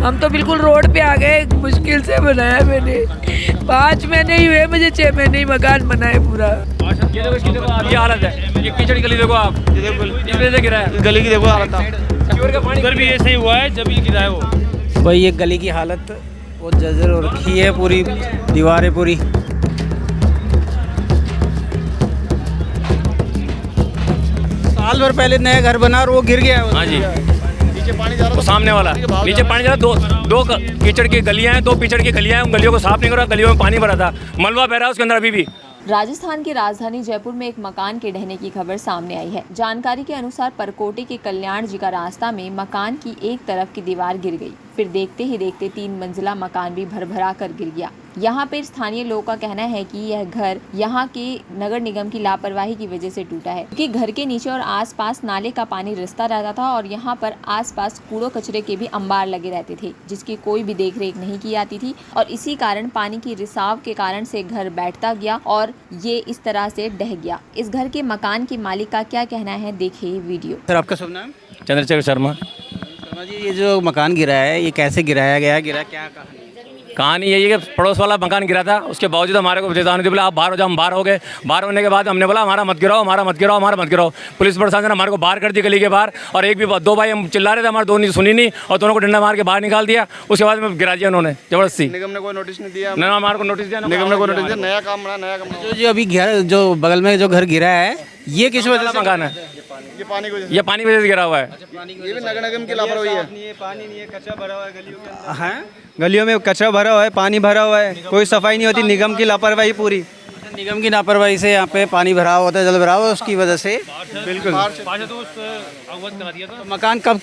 हम तो बिल्कुल रोड पे आ गए, मुश्किल से बनाया मैंने। 5 महीने ही हुए मुझे, 6 महीने ही मकान बनाए पूरा। ये देखो इसकी देखो आप, ये हालत है, ये कीचड़ की गली देखो आप, ये देखो इस वजह से गिरा है। गली की देखो हालत का पानी उधर भी ऐसे ही हुआ है जब ये गिरा है वो। भाई ये गली की हालत बहुत जर्जर हो रखी है, पूरी दीवारें पूरी। साल भर पहले नया घर बना और वो गिर गया है। हाँ जी, नीचे पानी जा रहा वो सामने वाला नीचे पानी जा रहा, दो कीचड़ की गलियां हैं, 2 कीचड़ की गलियां हैं, उन गलियों को साफ नहीं करा, गलियों में पानी भरा था, मलबा बह रहा है उसके अंदर अभी भी। राजस्थान की राजधानी जयपुर में एक मकान के ढहने की खबर सामने आई है। जानकारी के अनुसार परकोटे के कल्याण जी का रास्ता में मकान की एक तरफ की दीवार गिर गई, फिर देखते ही देखते 3 मंजिला मकान भी भरभरा कर गिर गया। यहाँ पर स्थानीय लोगों का कहना है कि यह घर यहाँ के नगर निगम की लापरवाही की वजह से टूटा है, क्योंकि घर के नीचे और आसपास नाले का पानी रिसता रहता था और यहाँ पर आसपास कूड़ो कचरे के भी अंबार लगे रहते थे, जिसकी कोई भी देखरेख नहीं की जाती थी और इसी कारण पानी की रिसाव के कारण से घर बैठता गया और ये इस तरह से ढह गया। इस घर के मकान के मालिक का क्या कहना है, देखिए वीडियो। सर आपका शुभ नाम? चंद्रशेखर शर्मा। शर्मा जी, ये जो मकान गिरा है ये कैसे गिराया गया, गिरा क्या कहानी? कहानी यही है कि पड़ोस वाला मकान गिरा था, उसके बावजूद हमारे को चेतावनी दी, बोला आप बाहर हो जाओ। हम बाहर हो गए। बाहर होने के बाद हमने बोला हमारा मत गिराओ, हमारा मत गिराओ, हमारा मत गिराओ। पुलिस प्रशासन ने हमारे को बाहर कर दी गली के बाहर, और एक भी 2 भाई हम चिल्ला रहे थे, हमारे दोनों सुनी नहीं और दोनों को डंडा मार के बाहर निकाल दिया। उसके बाद में गिरा दिया उन्होंने जबरदस्ती। निगम ने कोई नोटिस नहीं दिया, ना हमारे को नोटिस दिया, निगम ने कोई नोटिस दिया। नया काम बना, नया काम जो अभी घर जो बगल में जो घर गिरा है ये किस वजह से मकान है, ये पानी को ये पानी वजह से गिरा हुआ है। ये भी नगर निगम की लापरवाही है। पानी नहीं है, कचरा भरा हुआ है गलियों के अंदर। हाँ, गलियों में कचरा भरा हुआ है, पानी भरा हुआ है, कोई सफाई नहीं होती। निगम की लापरवाही पूरी। निगम की लापरवाही से यहाँ पे पानी भरा हुआ था, जल भरा हुआ, उसकी वजह से बिल्कुल। तो मकान कब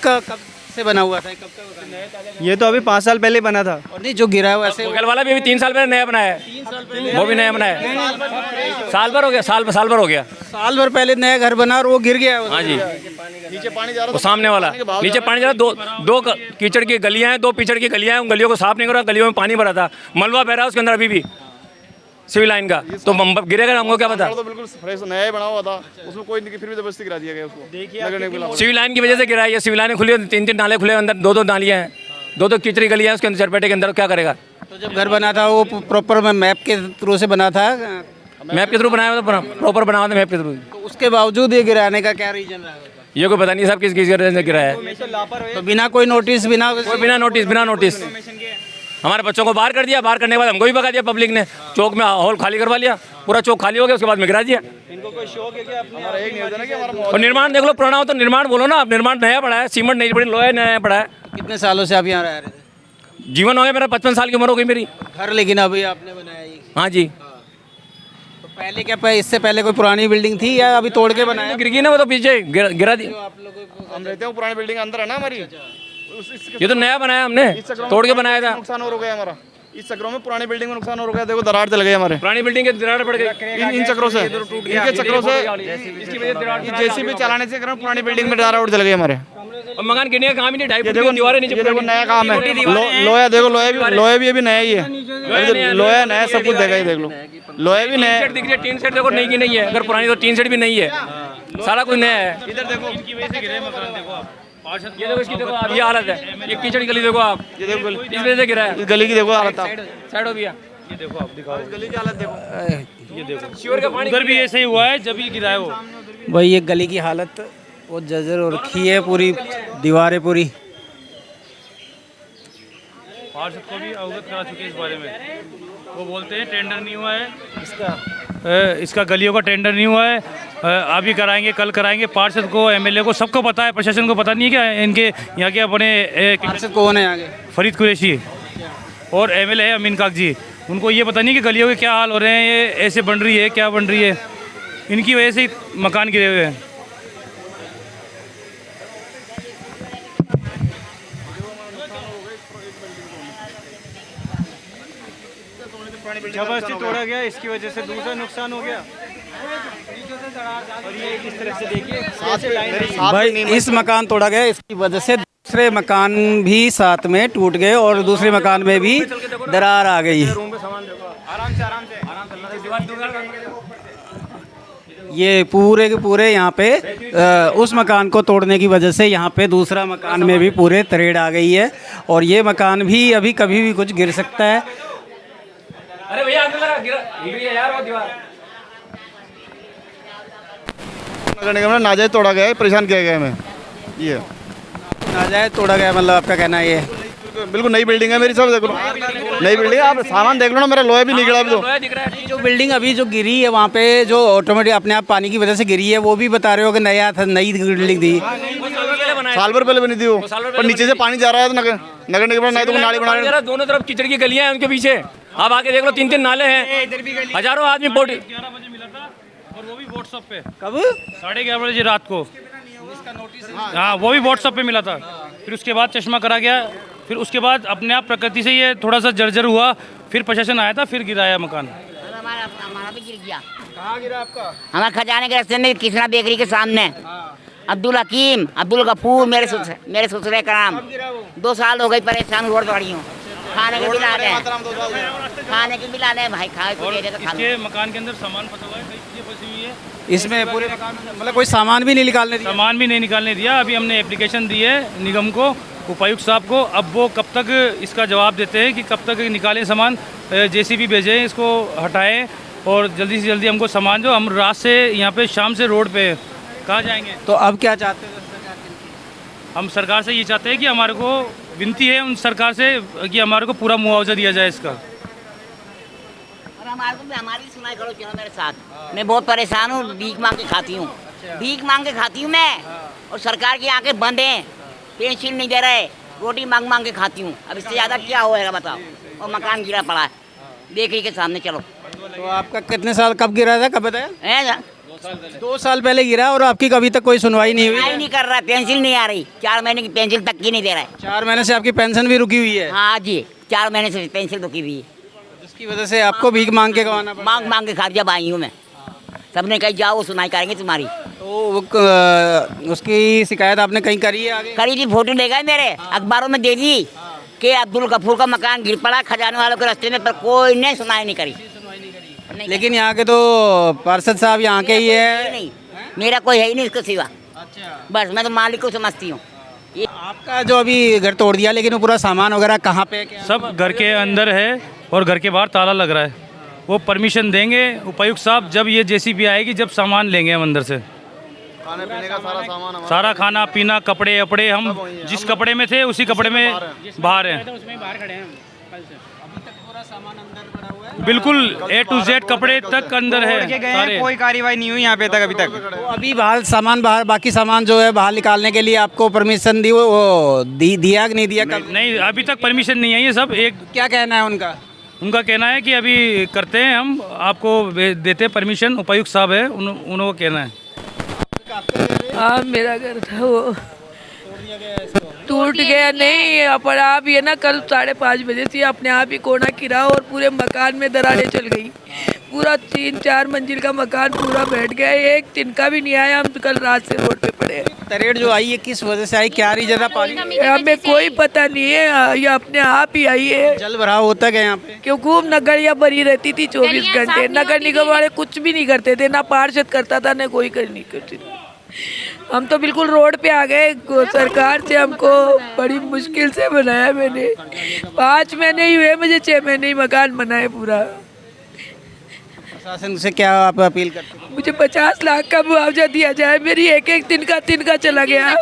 से बना हुआ था, कब का मकान है? ये तो अभी 5 साल पहले बना था। और नहीं जो गिरा है वैसे बगल वाला भी अभी 3 साल पहले नया बनाया है, वो भी नया बनाया है। साल भर हो गया, साल भर हो गया। साल भर पहले नया घर बना और वो गिर गया है। हाँ जी, नीचे पानी जा रहा वो सामने वाला नीचे पानी जा रहा, दो कीचड़ की गलियां हैं, 2 कीचड़ की गलियां हैं, उन गलियों को साफ नहीं करा, गलियों में पानी भरा था, मलबा बह रहा है उसके अंदर अभी भी सिविल लाइन का। तो गिरेगा, हमको क्या पता। तो बिल्कुल फ्रेश नया ही बना हुआ था, उसमें कोई नहीं, फिर भी जबरदस्ती गिरा दिया गया उसको। सिविल लाइन की वजह से गिरा है, सिविल लाइन खुली, 3 नाले खुले अंदर, 2 नालियाँ हैं, 2 कीचड़ी गलियाँ हैं उसके अंदर, चरपेटे के अंदर, क्या करेगा। तो जब घर बना था वो प्रॉपर मैप के थ्रू से बना था, मैप के थ्रू बनाया था, प्रॉपर बना हुआ था मैप के थ्रू। तो उसके बावजूद ये गिराने का क्या रीजन रहा? ये कोई पता नहीं सब किस वजह से गिरा है। तो बिना कोई नोटिस, बिना नोटिस हमारे बच्चों को बाहर कर दिया। बाहर करने के बाद हमको भी भगा दिया पब्लिक ने, चौक में हॉल खाली करवा लिया, पूरा चौक खाली हो गया, उसके बाद में गिरा दिया। इनको कोई शौक है कि अपने हमारा एक निवेदन है कि हमारा और निर्माण देख लो, पुराना हो तो निर्माण बोलो ना, आप निर्माण नया पड़ा है, सीमेंट नहीं पड़ी, लोहा नया पड़ा है। कितने सालों से आप यहाँ रह रहे थे? जीवन हो गया मेरा, 55 साल की उम्र हो गई मेरी। घर लेकिन अभी आपने बनाया ये? हाँ जी। तो पहले क्या, इससे पहले कोई पुरानी बिल्डिंग थी या अभी तोड़ के बनाया? गिर गई ना वो, तो पीछे गिरा दिया। हम रहते हैं पुरानी बिल्डिंग अंदर है ना हमारी, ये तो नया बनाया हमने, तोड़ के बनाया था। नुकसान हो गया हमारा इस चक्रों में, पुरानी बिल्डिंग में नुकसान हो गया। देखो दरार चल गई हमारे, पुरानी बिल्डिंग के दरार पड़ गई इन चक्रों से, इनके चक्रों से जेसीबी चलाने से पुरानी बिल्डिंग में दरार चल गई हमारे। और मकान गिरने का काम ही नहीं, 2.5 फुट की दीवारें नीचे। देखो नया काम है, लोहा देखो, लोहा भी अभी नया ही है, लोहा नया सब कुछ देगा ही, देख लो लोहा भी नया है। दिख रही है, टीन सेट देखो नई की नहीं है, अगर पुरानी तो टीन सेट भी नहीं है, सारा कुछ नया है। इधर देखो, इनकी वजह से गिरे मकान, देखो आप, ये देखो इसकी देखो आप, ये हालत है, ये कीचड़ की गली देखो आप, ये देखो इस वजह से गिरा है। इस गली की देखो हालत, साइड हो गया, ये देखो आप दिखाओ इस गली की हालत देखो, ये देखो शिवर का पानी उधर भी ऐसे ही हुआ है जब ये गिरा है वो। भाई ये गली की हालत बहुत जर्जर हो रखी है, पूरी दीवारें पूरी। पार्षद को भी अवगत करा चुके इस बारे में, वो बोलते हैं टेंडर नहीं हुआ है इसका गलियों का टेंडर नहीं हुआ है, अभी कराएंगे, कल कराएंगे। पार्षद को, एमएलए को, सबको पता है, प्रशासन को पता नहीं है क्या इनके यहाँ के अपने पार्षद कौन है आगे? फरीद कुरैशी और एमएलए है अमीन काक जी। उनको ये पता नहीं कि गलियों के क्या हाल हो रहे हैं, ये ऐसे बन रही है, क्या बन रही है, इनकी वजह से मकान गिरे हुए हैं। जबरदस्ती तोड़ा गया, इसकी वजह से दूसरा नुकसान हो गया। और ये इस तरह से देखिए भाई इस मकान तोड़ा गया, इसकी वजह से दूसरे मकान भी साथ में टूट गए और दूसरे मकान में भी दरार आ गई। आराम से ये पूरे के पूरे यहाँ पे उस मकान को तोड़ने की वजह से यहाँ पे दूसरा मकान में भी पूरे तरेड़ आ गई है और ये मकान भी अभी कभी भी कुछ गिर सकता है। अरे भैया गिर गया यार वो दीवार। नगर निगम ने नाजायज तोड़ा गया है, परेशान किया गया है हमें। ये नाजायज तोड़ा गया मतलब आपका कहना है ये? बिल्कुल नई बिल्डिंग है मेरी, सब देख लो नई बिल्डिंग है। आप सामान देख लो ना, मेरा लोहा भी निकला अभी तो। दिख रहा है जो बिल्डिंग अभी जो गिरी है वहाँ पे जो ऑटोमेटिक अपने आप पानी की वजह से गिरी है, वो भी बता रहे हो कि नया था, नई बिल्डिंग थी। साल भर पहले बनी थी वो, पर नीचे से पानी जा रहा है नगर निगम ने तो नाली बना रहे। दोनों तरफ कीचड़ की गलियां हैं उनके पीछे, आप आके देख लो 3-3 नाले हैं, हजारों आदमी बोट। 11 बजे मिला था और वो भी व्हाट्सएप पे। कब? 11:30 बजे रात को। हाँ, वो भी व्हाट्सएप पे मिला था। फिर उसके बाद चश्मा करा गया, फिर उसके बाद अपने आप प्रकृति से ये थोड़ा सा जर्जर हुआ, फिर प्रशासन आया था, फिर गिराया मकान। हमारा भी गिर गया। कहाँ गिरा आपका? हमारे खजाने के रास्ते में कृष्णा बेकरी के सामने। अब्दुल हकीम, अब्दुल गफूर, मेरे ससुरे का नाम। 2 साल हो गई परेशान, रोड पड़ी हूँ। खाने के बिल आने खाने के बिल आने भाई, खाए को दे दे तो खा लो। इसके मकान के अंदर सामान फंसा हुआ है, कई चीजें फंसी हुई है। इसमें पूरे मकान में मतलब कोई सामान भी नहीं निकालने दिया? सामान भी नहीं निकालने दिया। अभी हमने एप्लीकेशन दी है निगम को, उपायुक्त साहब को। अब वो कब तक इसका जवाब देते हैं कि कब तक निकालें सामान, जेसीबी भेजें, इसको हटाएं और जल्दी से जल्दी हमको सामान। जो हम रात से यहाँ पे शाम से रोड पे कहाँ जाएंगे? तो अब क्या चाहते हो? हम सरकार से ये चाहते हैं कि हमारे को विनती है उन सरकार से कि हमारे को पूरा मुआवजा दिया जाए इसका। और हमारे को भी हमारी सुनाई करो, चलो मेरे साथ। मैं बहुत परेशान हूँ, भीख मांग के खाती हूँ, भीख मांग के खाती हूँ मैं। और सरकार की आंखें बंद हैं, पेंशन नहीं दे रहे, रोटी मांग मांग के खाती हूँ। अब इससे ज़्यादा क्या होएगा बताओ? और मकान गिरा पड़ा है बेकरी के सामने। चलो, तो आपका कितने साल कब गिरा था, कब बताया? है ना? 2 साल पहले गिरा और आपकी कभी तक कोई सुनवाई नहीं हुई? नहीं कर रहा है, पेंशन नहीं आ रही। 4 महीने की पेंशन तक की नहीं दे रहा है। 4 महीने से आपकी पेंशन भी रुकी हुई है? हाँ जी, 4 महीने से पेंशन रुकी हुई है। जिसकी वजह से आपको भीख मांग के कमाना पड़ा? मांग मांग के खा जब आई हूँ मैं। सबने कही जाओ, वो सुनाई करेंगे तुम्हारी। तो उसकी शिकायत आपने कहीं करी है आगे? करी थी, फोटो ले गए मेरे, अखबारों में दे दी कि अब्दुल गफूर का मकान गिर पड़ा खजाने वालों के रास्ते में, पर कोई ने सुनाई नहीं करी। लेकिन यहाँ के तो पार्षद साहब यहाँ के ही है। नहीं, मेरा कोई है ही नहीं इसके सिवा। बस मैं तो मालिक को समझती हूँ। आपका जो अभी घर तोड़ दिया, लेकिन वो पूरा सामान वगैरह कहाँ पे है, क्या? सब घर के अंदर है और घर के बाहर ताला लग रहा है। वो परमिशन देंगे उपायुक्त साहब जब ये जेसीबी आएगी, जब सामान लेंगे हम अंदर से। खाने पीने का सारा सामान हमारा। सारा खाना पीना, कपड़े अपड़े, हम जिस कपड़े में थे उसी कपड़े में बाहर हैं। बिल्कुल A to Z कपड़े तक अंदर है सारे। कोई कार्रवाई नहीं हुई यहाँ पे तक अभी तक। तो अभी बाहर सामान, बाहर बाकी सामान जो है बाहर निकालने के लिए आपको परमिशन दी, वो दिया कि नहीं दिया? कब? नहीं, अभी तक परमिशन नहीं आई है। सब एक क्या कहना है उनका? उनका कहना है कि अभी करते हैं, हम आपको देते हैं परमिशन। उपायुक्त साहब है, उनको कहना है। हाँ, मेरा घर था वो टूट गया। नहीं, अपने आप ये ना कल 5:30 बजे से अपने आप ही कोना गिरा और पूरे मकान में दरारें चल गई। पूरा 3-4 मंजिल का मकान पूरा बैठ गया, एक तिनका भी नहीं आया। हम कल रात से रोड पे पड़े हैं। तरेड़ जो आई है किस वजह से आई, क्या रीजन है? पानी हमें कोई पता नहीं है, ये अपने आप ही आई है। जल भराव होता है यहाँ पे? क्यों, खूब नगरिया भरी रहती थी 24 घंटे। नगर निगम वाले कुछ भी नहीं करते थे, ना पार्षद करता था, ना कोई नहीं करती थी। हम तो बिल्कुल रोड पे आ गए। सरकार से हमको बड़ी मुश्किल से बनाया मैंने। 5 महीने ही हुए मुझे, 6 महीने ही मकान बनाए पूरा। प्रशासन से क्या आप अपील करते हैं? मुझे 50 लाख का मुआवजा दिया जाए। मेरी एक तिनका चला गया।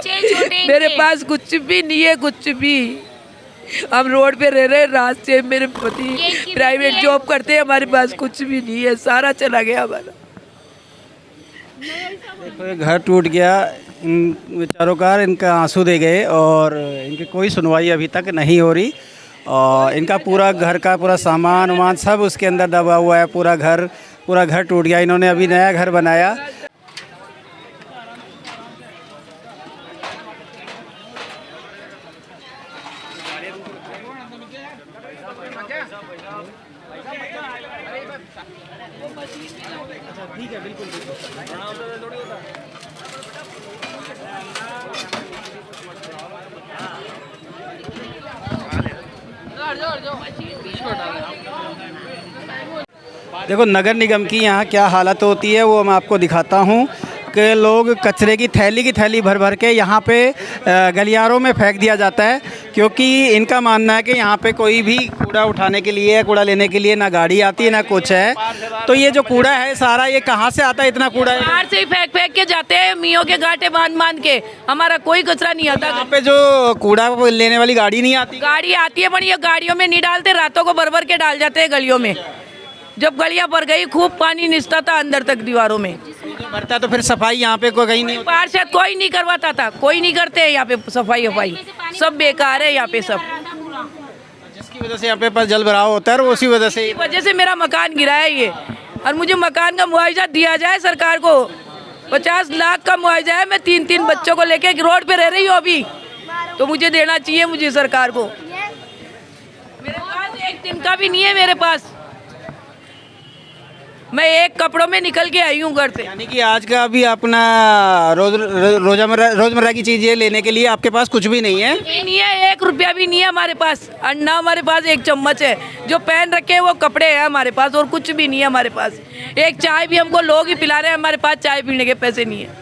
मेरे पास कुछ भी नहीं है, कुछ भी। हम रोड पे रह रहे रात से। मेरे पति प्राइवेट जॉब करते हैं, हमारे पास कुछ भी नहीं है, सारा चला गया हमारा। देखो, घर टूट गया, इन बेचारों का इनका आंसू दे गए और इनकी कोई सुनवाई अभी तक नहीं हो रही। और इनका पूरा घर का पूरा सामान वामान सब उसके अंदर दबा हुआ है। पूरा घर टूट गया। इन्होंने अभी नया घर बनाया। ठीक है, बिल्कुल देखो नगर निगम की यहाँ क्या हालत होती है वो मैं आपको दिखाता हूँ कि लोग कचरे की थैली भर भर के यहाँ पे गलियारों में फेंक दिया जाता है, क्योंकि इनका मानना है कि यहाँ पे कोई भी कूड़ा उठाने के लिए, कूड़ा लेने के लिए ना गाड़ी आती है ना कुछ है। तो ये जो कूड़ा है सारा ये कहाँ से आता है? इतना कूड़ा है बाहर से ही फेंक के जाते हैं, मियों के गांठे बांध के। हमारा कोई कचरा नहीं आता। यहाँ पे जो कूड़ा लेने वाली गाड़ी नहीं आती? गाड़ी आती है पर ये गाड़ियों में नहीं डालते, रातों को भर के डाल जाते हैं गलियों में। जब गलियां भर गई खूब पानी निचता था अंदर तक दीवारों में भरता, तो फिर सफाई यहाँ पे कोई कहीं नहीं होती? पार्षद कोई नहीं करवाता था, कोई नहीं करते हैं यहाँ पे सफाई सब बेकार है यहाँ पे सब। जिसकी वजह से यहाँ पे जल भराव होता है और उसी वजह से मेरा मकान गिरा है ये। और मुझे मकान का मुआवजा दिया जाए सरकार को। 50 लाख का मुआवजा है। मैं 3 बच्चों को लेके रोड पे रह रही हूँ अभी, तो मुझे देना चाहिए मुझे सरकार को। मेरे पास एक दिन का भी नहीं है मेरे पास। मैं एक कपड़ों में निकल के आई हूँ घर से। यानी कि आज का अभी अपना रोजमर्रा की चीजें लेने के लिए आपके पास कुछ भी नहीं है? नहीं है, 1 रुपया भी नहीं है हमारे पास। अन्ना हमारे पास 1 चम्मच है, जो पहन रखे हैं वो कपड़े हैं हमारे पास, और कुछ भी नहीं है हमारे पास। एक चाय भी हमको लोग ही पिला रहे हैं, हमारे पास चाय पीने के पैसे नहीं है।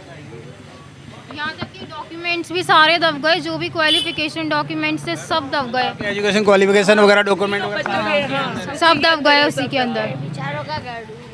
यहाँ तक कि डॉक्यूमेंट्स भी सारे दब गए, जो भी क्वालिफिकेशन डॉक्यूमेंट्स थे सब दब गए। एजुकेशन क्वालिफिकेशन वगैरह डॉक्यूमेंट वगैरह सब दब गए उसी के अंदर।